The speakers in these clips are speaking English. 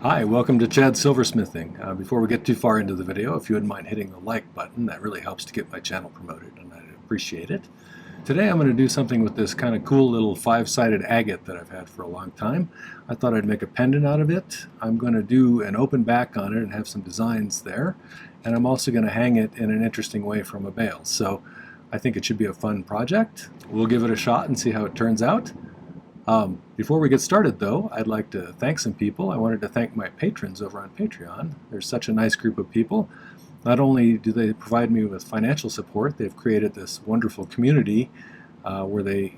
Hi, welcome to Chad's Silversmithing. Before we get too far into the video, if you wouldn't mind hitting the like button, that really helps to get my channel promoted, and I'd appreciate it. Today I'm going to do something with this kind of cool little five-sided agate that I've had for a long time. I thought I'd make a pendant out of it. I'm going to do an open back on it and have some designs there, and I'm also going to hang it in an interesting way from a bale. So I think it should be a fun project. We'll give it a shot and see how it turns out. Before we get started, though, I'd like to thank some people. I wanted to thank my patrons over on Patreon. They're such a nice group of people. Not only do they provide me with financial support, they've created this wonderful community where they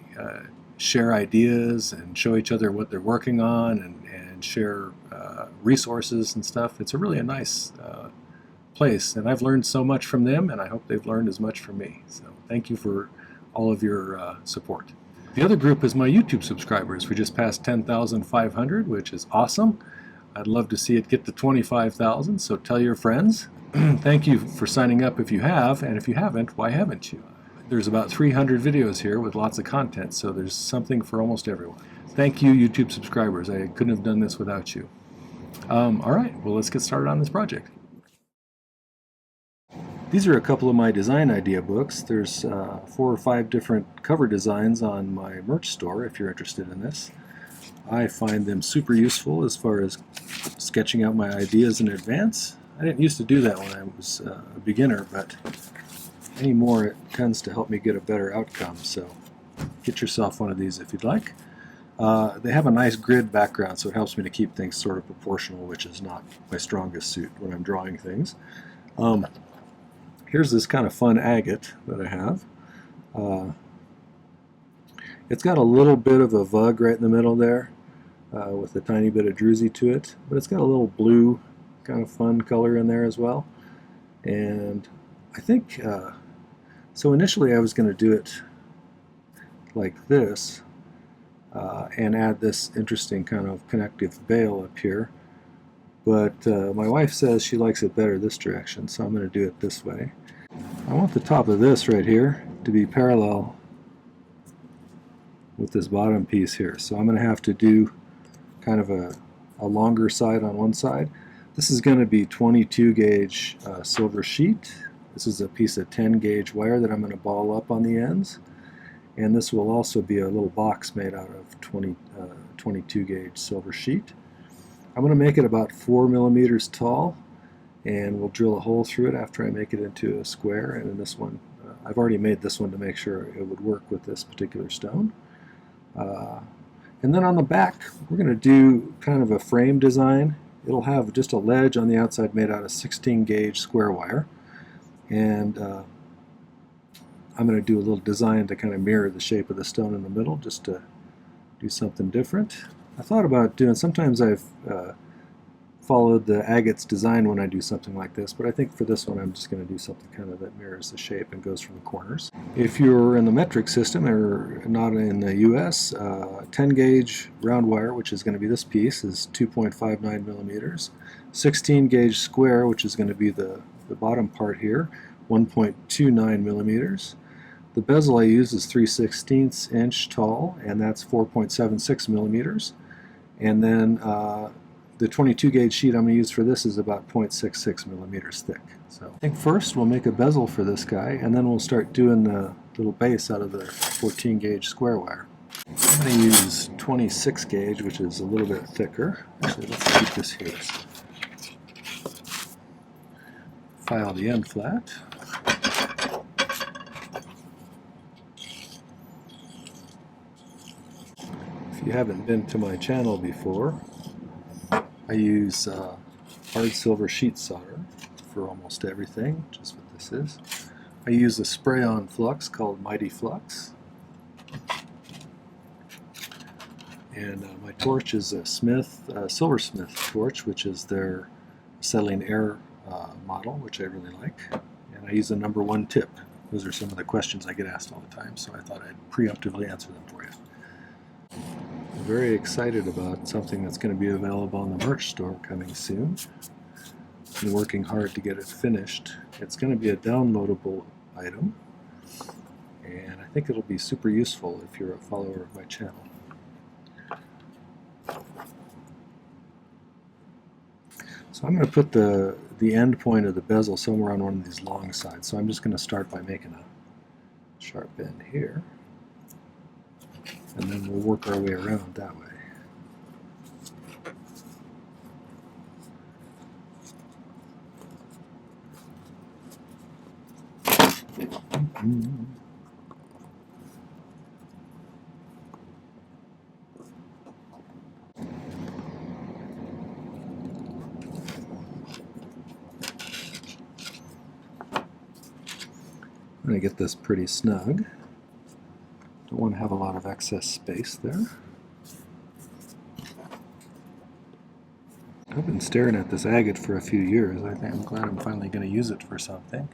share ideas and show each other what they're working on and share resources and stuff. It's really a nice place, and I've learned so much from them, and I hope they've learned as much from me. So thank you for all of your support. The other group is my YouTube subscribers. We just passed 10,500, which is awesome. I'd love to see it get to 25,000, so tell your friends. Thank you for signing up if you have, and if you haven't, why haven't you? There's about 300 videos here with lots of content, so there's something for almost everyone. Thank you, YouTube subscribers. I couldn't have done this without you. All right, well, let's get started on this project. These are a couple of my design idea books. There's 4 or 5 different cover designs on my merch store if you're interested in this. I find them super useful as far as sketching out my ideas in advance. I didn't used to do that when I was a beginner, but anymore it tends to help me get a better outcome, so get yourself one of these if you'd like. They have a nice grid background, so it helps me to keep things sort of proportional, which is not my strongest suit when I'm drawing things. Here's this kind of fun agate that I have. It's got a little bit of a vug right in the middle there with a tiny bit of druzy to it, but it's got a little blue kind of fun color in there as well. And I think, so initially I was going to do it like this and add this interesting kind of connective bale up here. But my wife says she likes it better this direction, so I'm going to do it this way. I want the top of this right here to be parallel with this bottom piece here. So I'm going to have to do kind of a longer side on one side. This is going to be 22 gauge silver sheet. This is a piece of 10 gauge wire that I'm going to ball up on the ends. And this will also be a little box made out of 22 gauge silver sheet. I'm going to make it about 4 millimeters tall, and we'll drill a hole through it after I make it into a square. And in this one, I've already made this one to make sure it would work with this particular stone. And then on the back, we're going to do kind of a frame design. It'll have just a ledge on the outside made out of 16 gauge square wire. And I'm going to do a little design to kind of mirror the shape of the stone in the middle, just to do something different. I thought about doing, sometimes I've followed the agate's design when I do something like this, but I think for this one I'm just going to do something kind of that mirrors the shape and goes from the corners. If you're in the metric system or not in the US, 10 gauge round wire, which is going to be this piece, is 2.59 millimeters. 16 gauge square, which is going to be the bottom part here, 1.29 millimeters. The bezel I use is 3/16 inch tall, and that's 4.76 millimeters. And then the 22 gauge sheet I'm going to use for this is about 0.66 millimeters thick. So I think first we'll make a bezel for this guy, and then we'll start doing the little base out of the 14 gauge square wire. I'm going to use 26 gauge, which is a little bit thicker. Actually, let's keep this here. File the end flat. If you haven't been to my channel before, I use hard silver sheet solder for almost everything, which is what this is. I use a spray-on flux called My-T-Flux. And my torch is a Silversmith torch, which is their acetylene air model, which I really like. And I use a #1 tip. Those are some of the questions I get asked all the time, so I thought I'd preemptively answer them for you. I'm very excited about something that's going to be available on the merch store coming soon. I've been working hard to get it finished. It's going to be a downloadable item, and I think it'll be super useful if you're a follower of my channel. So I'm going to put the end point of the bezel somewhere on one of these long sides. So I'm just going to start by making a sharp bend here, and then we'll work our way around that way. I'm going to get this pretty snug. Don't want to have a lot of excess space there. I've been staring at this agate for a few years. I'm glad I'm finally going to use it for something.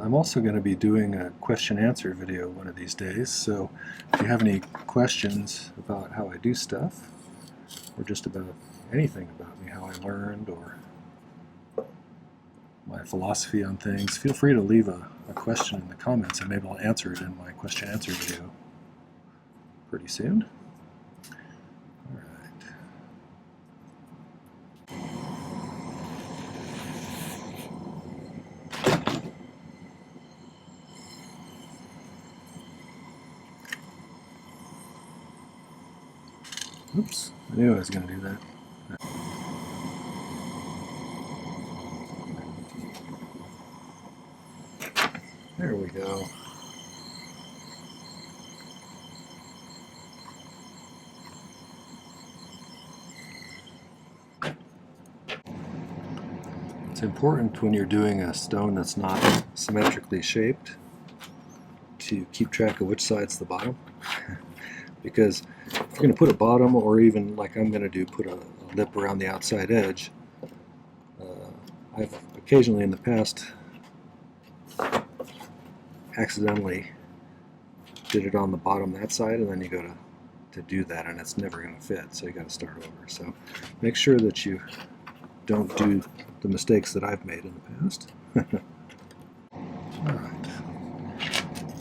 I'm also going to be doing a question-answer video one of these days, so if you have any questions about how I do stuff, or just about anything about me, how I learned, or my philosophy on things, feel free to leave a question in the comments, and maybe I'll answer it in my question-answer video pretty soon. Oops, I knew I was going to do that. There we go. It's important when you're doing a stone that's not symmetrically shaped to keep track of which side's the bottom. Because if you're going to put a bottom, or even like I'm going to do, put a lip around the outside edge, I've occasionally in the past accidentally did it on the bottom that side, and then you go to do that and it's never going to fit, so you got to start over. So make sure that you don't do the mistakes that I've made in the past. Alright,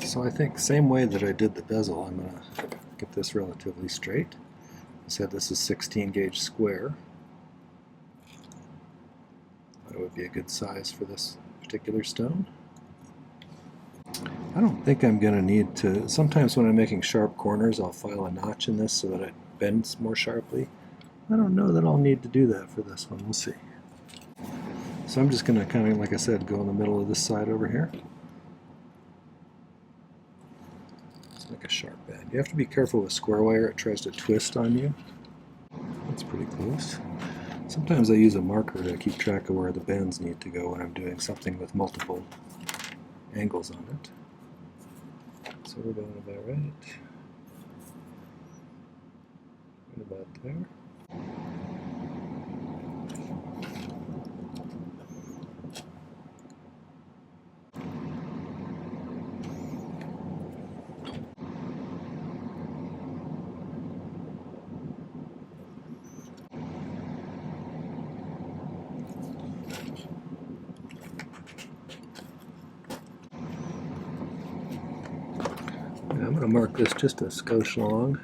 so I think same way that I did the bezel, I'm going to get this relatively straight. I said this is 16 gauge square. That would be a good size for this particular stone. I don't think I'm going to need to, sometimes when I'm making sharp corners I'll file a notch in this so that it bends more sharply. I don't know that I'll need to do that for this one, we'll see. So I'm just going to kind of, like I said, go in the middle of this side over here. Let's make a sharp bend. You have to be careful with square wire, it tries to twist on you. That's pretty close. Sometimes I use a marker to keep track of where the bends need to go when I'm doing something with multiple angles on it. So we're going about right. Right about there. I'm going to mark this just a skosh long,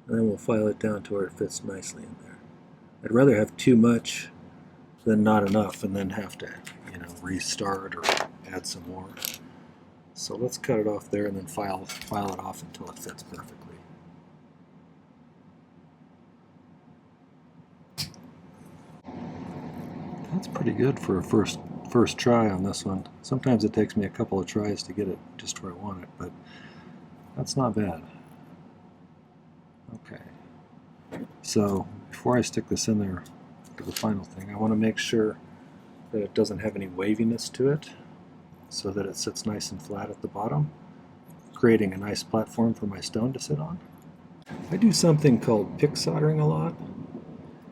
and then we'll file it down to where it fits nicely in there. I'd rather have too much than not enough and then have to, restart or add some more. So let's cut it off there and then file it off until it fits perfectly. That's pretty good for a first try on this one. Sometimes it takes me a couple of tries to get it just where I want it, but that's not bad. Okay, so before I stick this in there for the final thing, I want to make sure that it doesn't have any waviness to it, so that it sits nice and flat at the bottom, creating a nice platform for my stone to sit on. I do something called pick soldering a lot.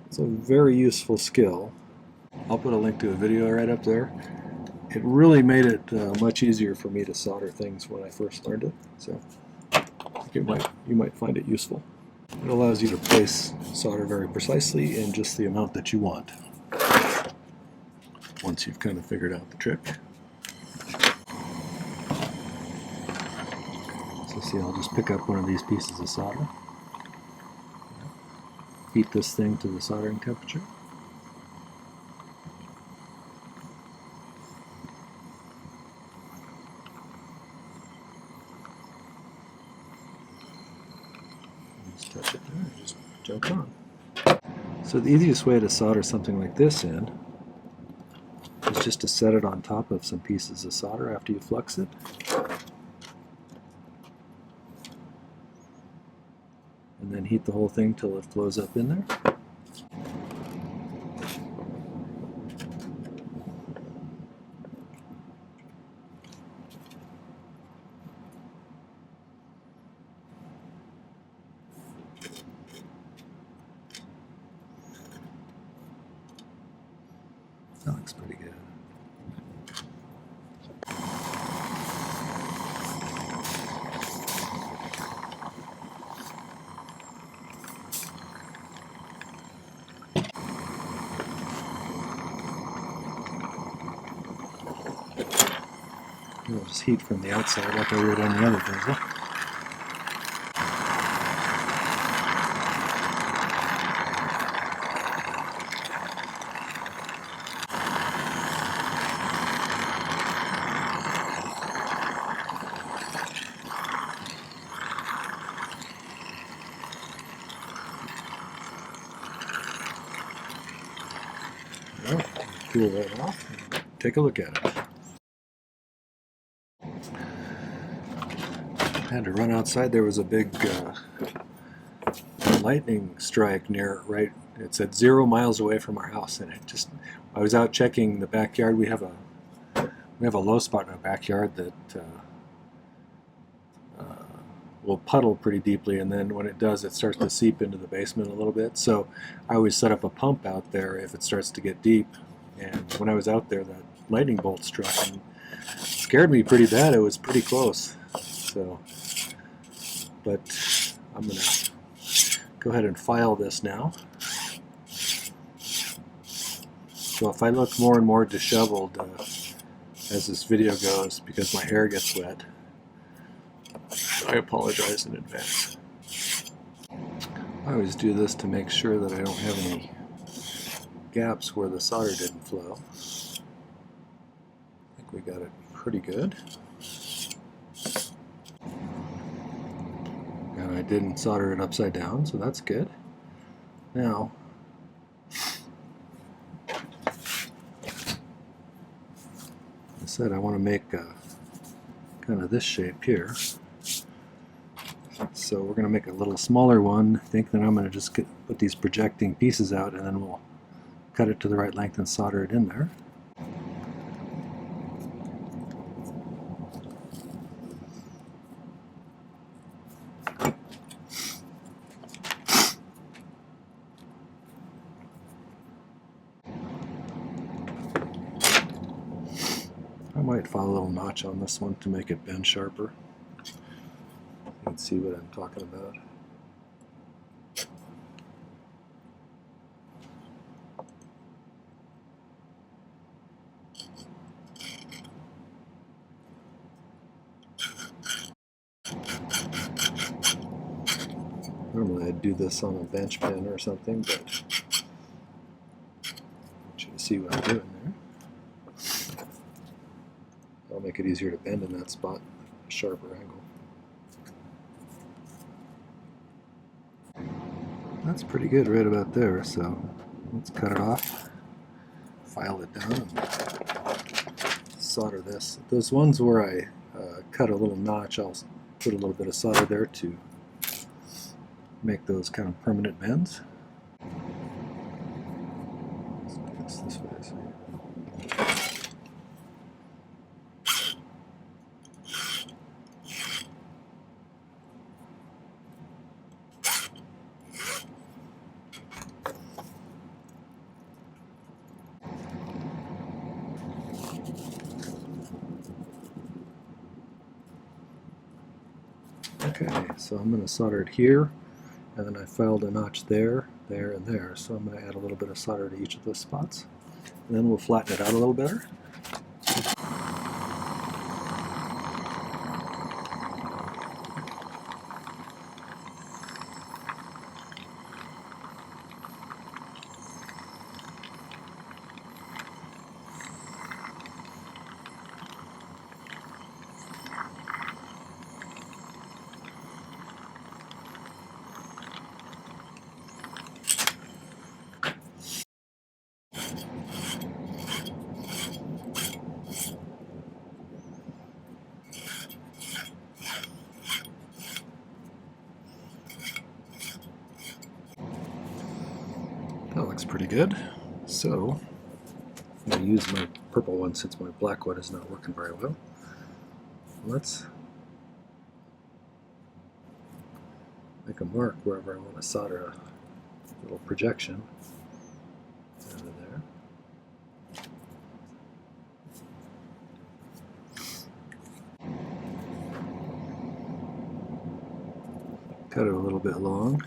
It's a very useful skill. I'll put a link to a video right up there. It really made it much easier for me to solder things when I first learned it, so I think you might find it useful. It allows you to place solder very precisely in just the amount that you want, once you've kind of figured out the trick. So see, I'll just pick up one of these pieces of solder, heat this thing to the soldering temperature. Just touch it there and just jump on. So the easiest way to solder something like this in is just to set it on top of some pieces of solder after you flux it. And then heat the whole thing till it flows up in there. That looks pretty good. It'll just heat from the outside like I would on the other bezel. Well, cool that off and take a look at it. I had to run outside. There was a big lightning strike near it said 0 miles away from our house, and I was out checking the backyard. We have a low spot in our backyard that will puddle pretty deeply, and then when it does, it starts to seep into the basement a little bit. So I always set up a pump out there if it starts to get deep. And when I was out there, that lightning bolt struck and scared me pretty bad. It was pretty close. So, but I'm gonna go ahead and file this now. So if I look more and more disheveled as this video goes because my hair gets wet, I apologize in advance. I always do this to make sure that I don't have any gaps where the solder didn't flow. I think we got it pretty good. And I didn't solder it upside down, so that's good. Now, I said I want to make kind of this shape here. So we're going to make a little smaller one. I think then I'm going to just put these projecting pieces out, and then we'll cut it to the right length and solder it in there. I might file a little notch on this one to make it bend sharper. You can see what I'm talking about. Normally I'd do this on a bench pen or something, but I want you to see what I'm doing there. That'll make it easier to bend in that spot, a sharper angle. That's pretty good right about there, so let's cut it off, file it down, and solder this. Those ones where I cut a little notch, I'll put a little bit of solder there to make those kind of permanent bends. Let's do this way, so. Okay, so I'm going to solder it here, and then I filed a notch there, there, and there. So I'm going to add a little bit of solder to each of those spots. And then we'll flatten it out a little better. That looks pretty good. So I'm going to use my purple one since my black one is not working very well. Let's make a mark wherever I want to solder a little projection out of there. Cut it a little bit long.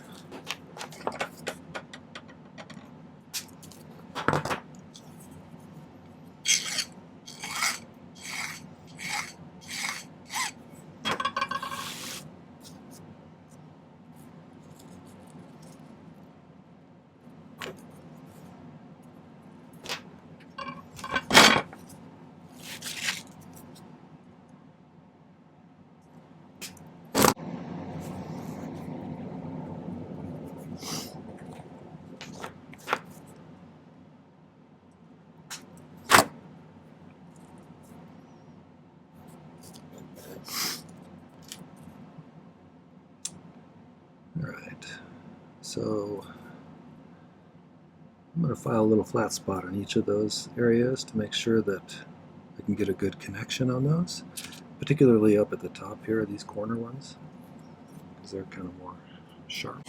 Alright, so I'm going to file a little flat spot on each of those areas to make sure that I can get a good connection on those, particularly up at the top here, these corner ones, because they're kind of more sharp.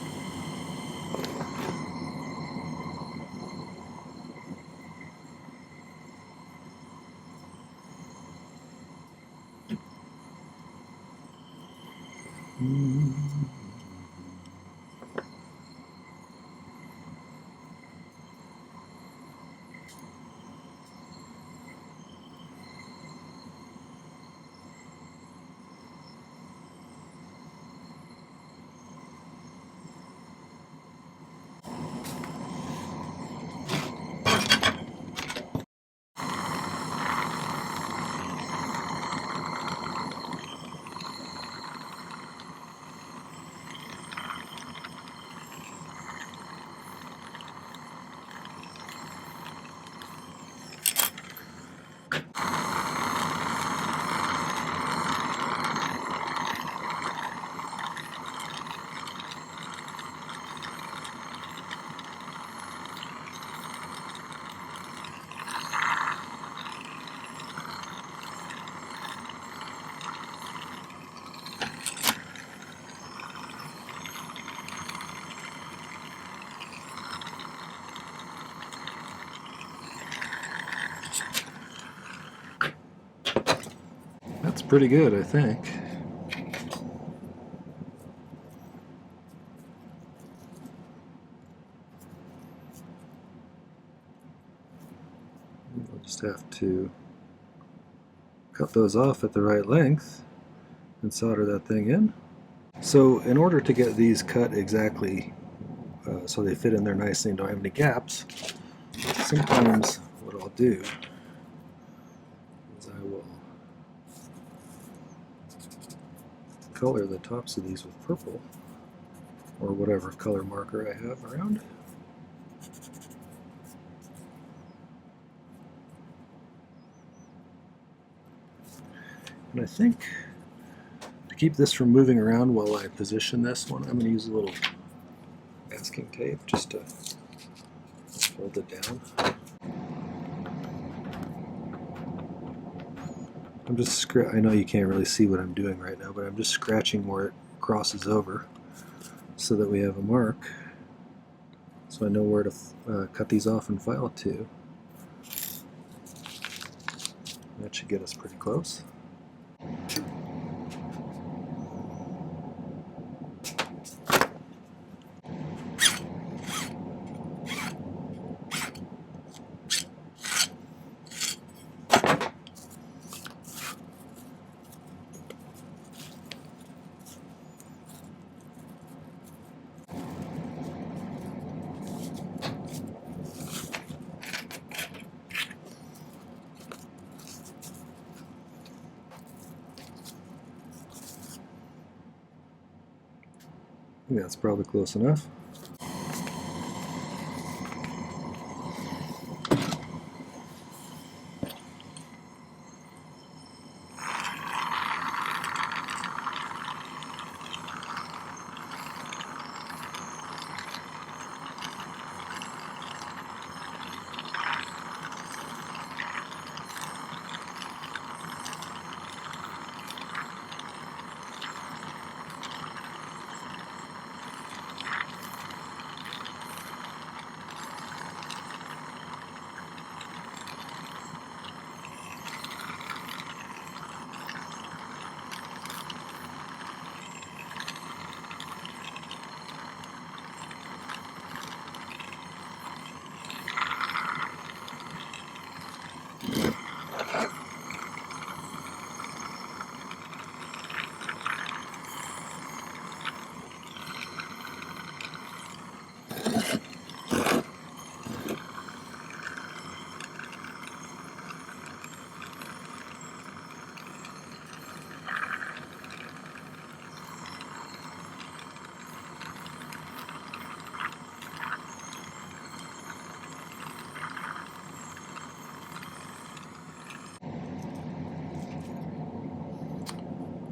That's pretty good, I think. We'll just have to cut those off at the right length and solder that thing in. So in order to get these cut exactly so they fit in there nicely and don't have any gaps, sometimes what I'll do is I will color the tops of these with purple or whatever color marker I have around. And I think to keep this from moving around while I position this one, I'm going to use a little masking tape just to hold it down. I know you can't really see what I'm doing right now, but I'm just scratching where it crosses over so that we have a mark, so I know where to cut these off and file to. That should get us pretty close. think that's probably close enough.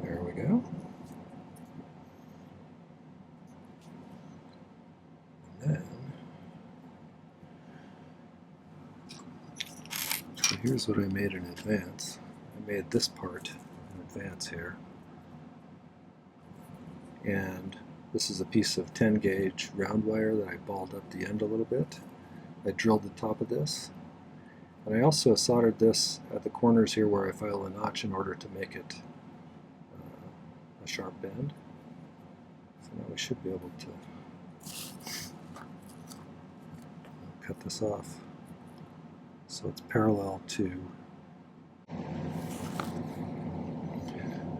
There we go. And then, so here's what I made in advance. I made this part in advance here. And this is a piece of 10 gauge round wire that I balled up the end a little bit. I drilled the top of this. And I also soldered this at the corners here where I file a notch in order to make it a sharp bend. So now we should be able to cut this off so it's parallel to.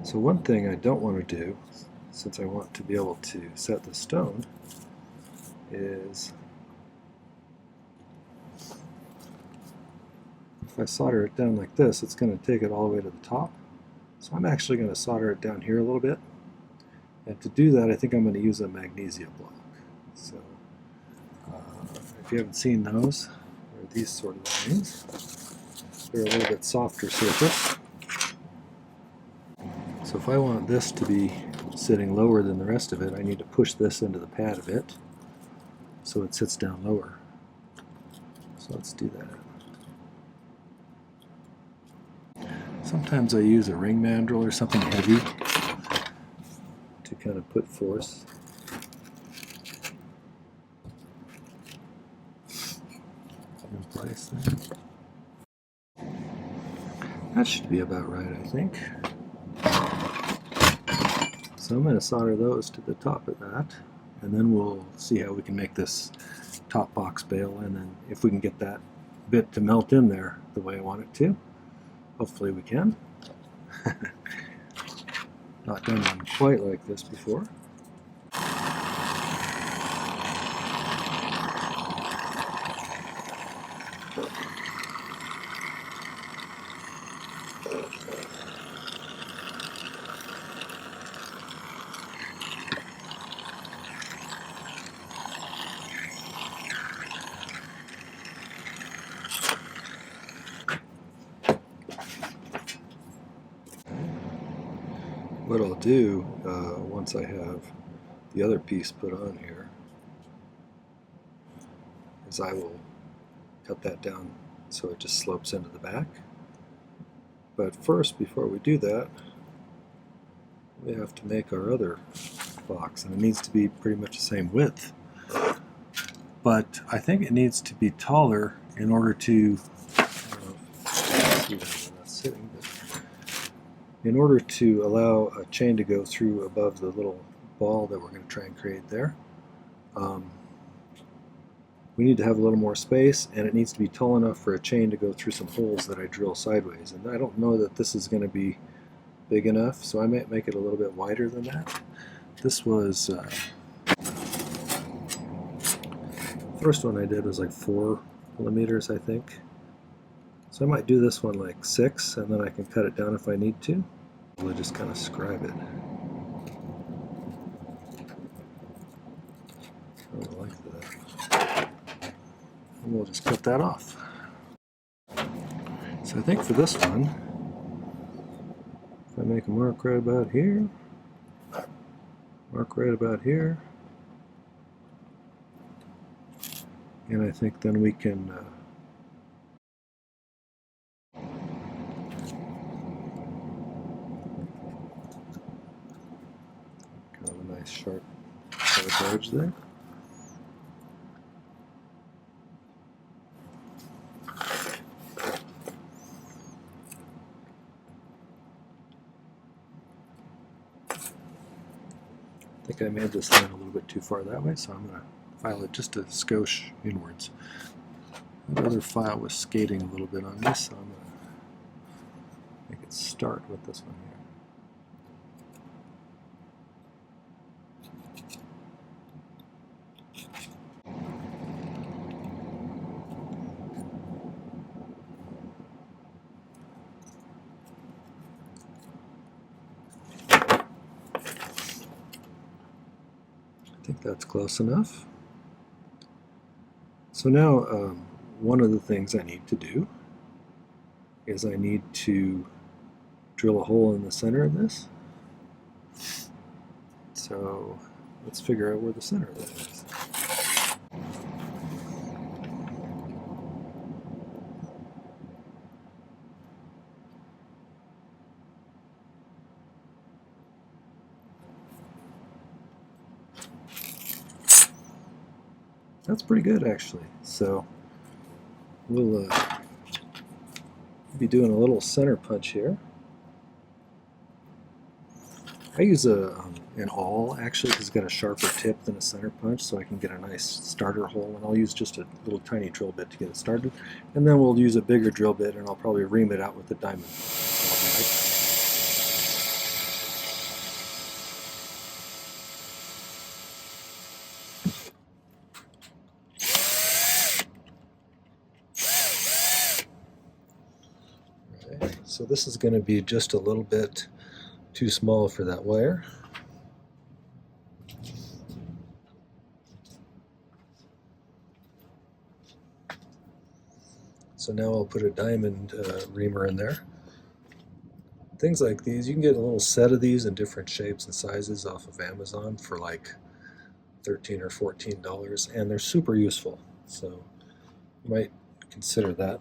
So one thing I don't want to do, since I want to be able to set the stone, is if I solder it down like this, it's going to take it all the way to the top. So I'm actually going to solder it down here a little bit. And to do that, I think I'm going to use a magnesia block. So if you haven't seen those, they're these sort of things. They're a little bit softer surface. So if I want this to be sitting lower than the rest of it, I need to push this into the pad a bit so it sits down lower. So let's do that. Sometimes I use a ring mandrel or something heavy to kind of put force. In place there. That should be about right, I think. So I'm going to solder those to the top of that, and then we'll see how we can make this top box bail, and then if we can get that bit to melt in there the way I want it to. Hopefully we can. Not done one quite like this before. What I'll do once I have the other piece put on here is I will cut that down so it just slopes into the back. But first, before we do that, we have to make our other box, and it needs to be pretty much the same width. But I think it needs to be taller in order to, I don't know if you can see that sitting, but in order to allow a chain to go through above the little ball that we're going to try and create there. We need to have a little more space, and it needs to be tall enough for a chain to go through some holes that I drill sideways. And I don't know that this is going to be big enough, so I might make it a little bit wider than that. This was, first one I did was like 4 millimeters, I think. So I might do this one like 6, and then I can cut it down if I need to. We'll just kind of scribe it. And we'll just cut that off. So I think for this one, if I make a mark right about here, mark right about here, and I think then we can kind of a nice sharp edge there. I think I made this line a little bit too far that way, so I'm going to file it just a skosh inwards. The other file was skating a little bit on this, so I'm going to make it start with this one here. I think that's close enough. So now one of the things I need to do is I need to drill a hole in the center of this. So let's figure out where the center of that is. That's pretty good, actually. So we'll be doing a little center punch here. I use an awl, actually, because it's got a sharper tip than a center punch, so I can get a nice starter hole, and I'll use just a little tiny drill bit to get it started. And then we'll use a bigger drill bit, and I'll probably ream it out with a diamond. So I'll be right back. So this is going to be just a little bit too small for that wire. So now I'll put a diamond reamer in there. Things like these, you can get a little set of these in different shapes and sizes off of Amazon for like $13 or $14, and they're super useful. So you might consider that.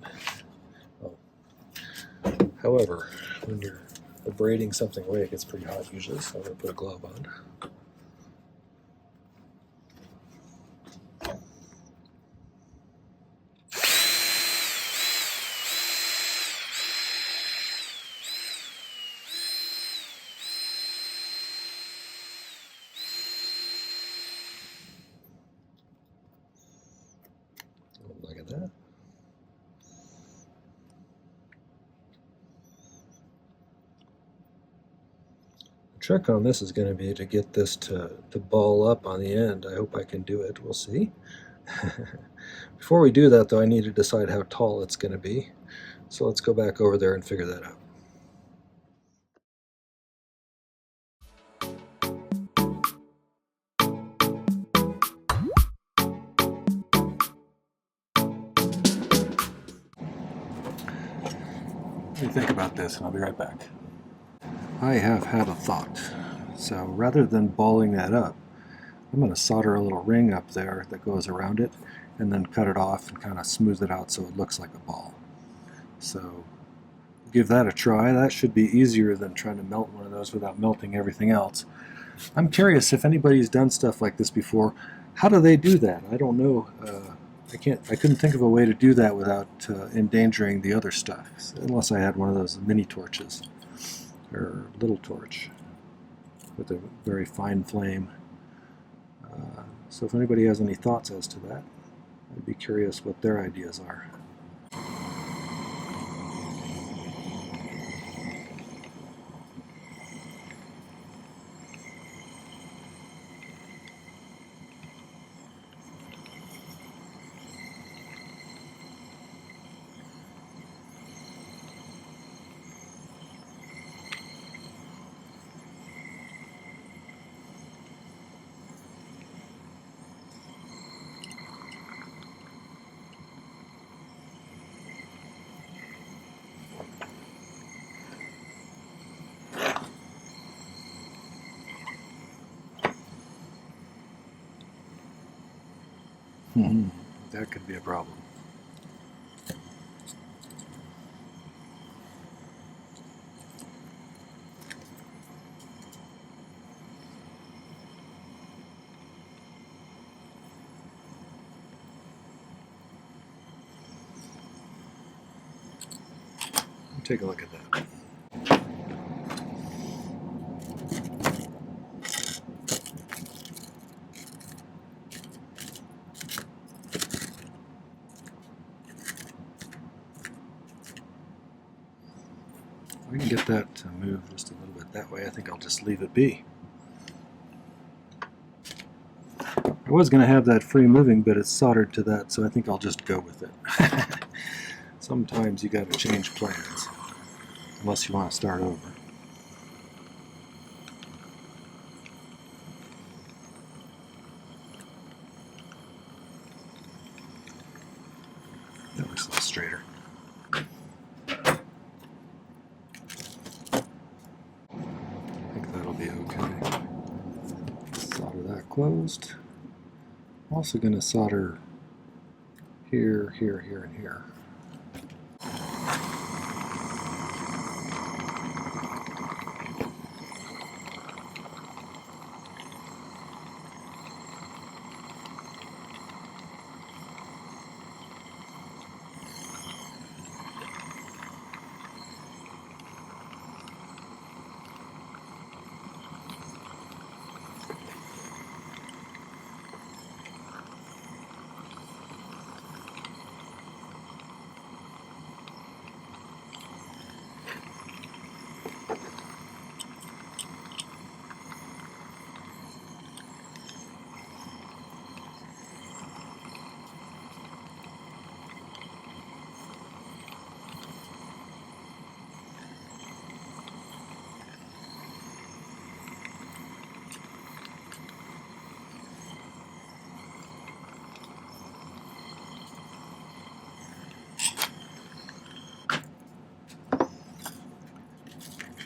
However, when you're braiding something away, it gets pretty hot usually, so I'm going to put a glove on. Look at that. The trick on this is going to be to get this to ball up on the end. I hope I can do it. We'll see. Before we do that, though, I need to decide how tall it's going to be. So let's go back over there and figure that out. What do you think about this? And I'll be right back. I have had a thought. So rather than balling that up, I'm going to solder a little ring up there that goes around it and then cut it off and kind of smooth it out so it looks like a ball. So give that a try. That should be easier than trying to melt one of those without melting everything else. I'm curious if anybody's done stuff like this before. How do they do that? I don't know. I couldn't think of a way to do that without endangering the other stuff, unless I had one of those mini torches or little torch with a very fine flame. So if anybody has any thoughts as to that, I'd be curious what their ideas are. That could be a problem. Take a look at that. We can get that to move just a little bit that way. I think I'll just leave it be. I was going to have that free moving, but it's soldered to that, so I think I'll just go with it. Sometimes you got to change plans, unless you want to start over. That looks a little straighter. I think that'll be okay. Solder that closed. I'm also going to solder here, here, here, and here.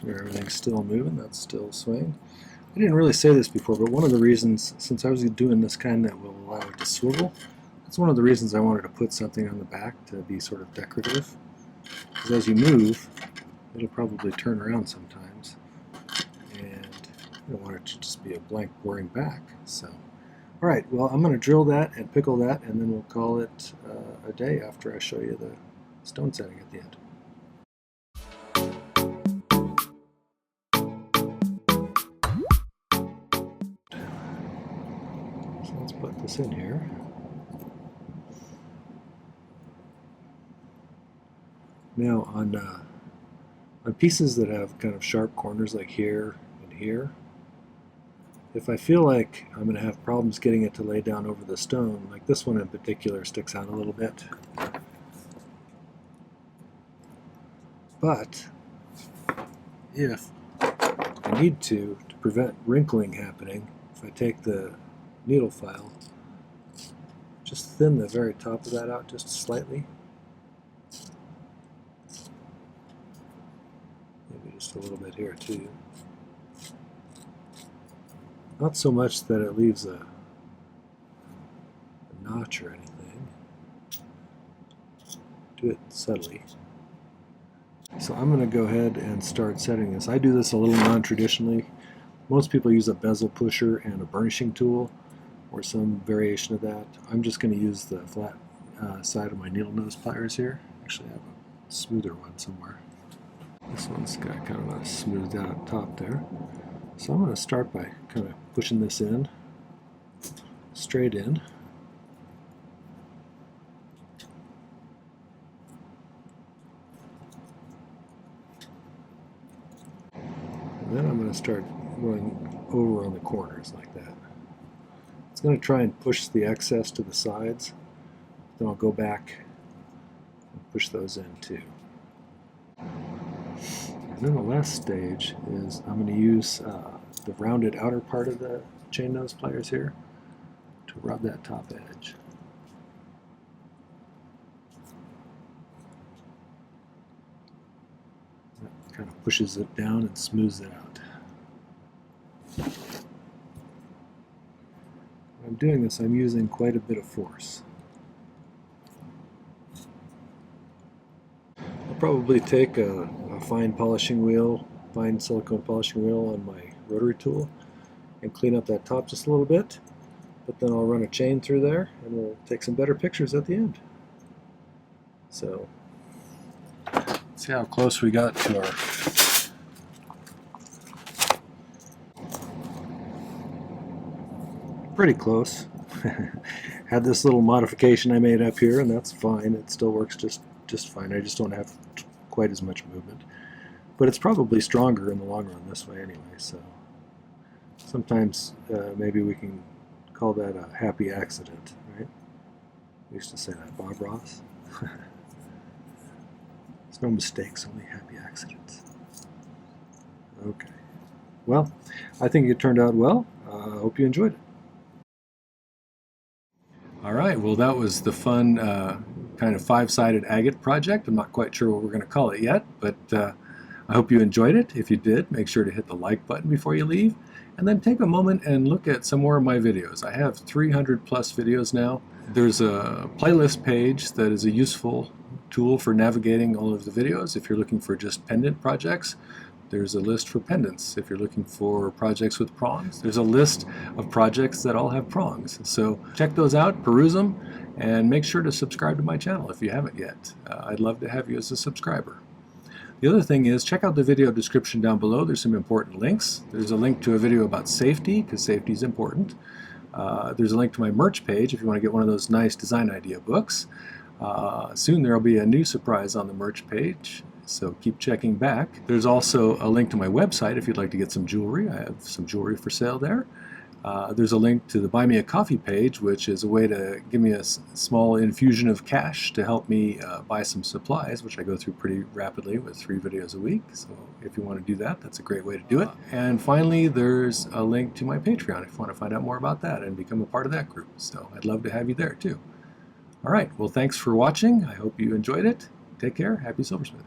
Everything's still moving, that's still swaying. I didn't really say this before, but one of the reasons, since I was doing this kind that will allow it to swivel, that's one of the reasons I wanted to put something on the back to be sort of decorative. Because as you move, it'll probably turn around sometimes, and you don't want it to just be a blank, boring back. So, all right, well, I'm going to drill that and pickle that, and then we'll call it a day after I show you the stone setting at the end. So let's put this in here. Now on pieces that have kind of sharp corners like here and here, if I feel like I'm going to have problems getting it to lay down over the stone, like this one in particular sticks out a little bit. But if I need to prevent wrinkling happening, if I take the needle file, just thin the very top of that out just slightly. Maybe just a little bit here too. Not so much that it leaves a notch or anything. Do it subtly. So I'm going to go ahead and start setting this. I do this a little non-traditionally. Most people use a bezel pusher and a burnishing tool or some variation of that. I'm just going to use the flat side of my needle nose pliers here. Actually, I have a smoother one somewhere. This one's got kind of a smoothed out top there. So I'm going to start by kind of pushing this in, straight in. And then I'm going to start going over on the corners like that. It's going to try and push the excess to the sides. Then I'll go back and push those in too. And then the last stage is I'm going to use the rounded outer part of the chain nose pliers here to rub that top edge. That kind of pushes it down and smooths it out. What I'm doing this, I'm using quite a bit of force. I'll probably take a fine polishing wheel, fine silicone polishing wheel on my rotary tool and clean up that top just a little bit, but then I'll run a chain through there and we'll take some better pictures at the end. So, let's see how close we got to our pretty close. Had this little modification I made up here, and that's fine. It still works just fine. I just don't have quite as much movement. But it's probably stronger in the long run this way anyway, so sometimes maybe we can call that a happy accident, right? We used to say that, Bob Ross. There's no mistakes, only happy accidents. Okay. Well, I think it turned out well. I hope you enjoyed it. All right, well, that was the fun kind of five-sided agate project. I'm not quite sure what we're going to call it yet, but I hope you enjoyed it. If you did, make sure to hit the like button before you leave, and then take a moment and look at some more of my videos. I have 300 plus videos now. There's a playlist page that is a useful tool for navigating all of the videos. If you're looking for just pendant projects, there's a list for pendants. If you're looking for projects with prongs, there's a list of projects that all have prongs. So check those out, peruse them, and make sure to subscribe to my channel if you haven't yet. I'd love to have you as a subscriber. The other thing is, check out the video description down below. There's some important links. There's a link to a video about safety, because safety is important. There's a link to my merch page if you want to get one of those nice design idea books. Soon there will be a new surprise on the merch page, so keep checking back. There's also a link to my website if you'd like to get some jewelry. I have some jewelry for sale there. There's a link to the Buy Me a Coffee page, which is a way to give me a small infusion of cash to help me buy some supplies, which I go through pretty rapidly with 3 videos a week. So if you want to do that, that's a great way to do it. And finally, there's a link to my Patreon if you want to find out more about that and become a part of that group. So I'd love to have you there too. All right, well, thanks for watching. I hope you enjoyed it. Take care. Happy silversmithing.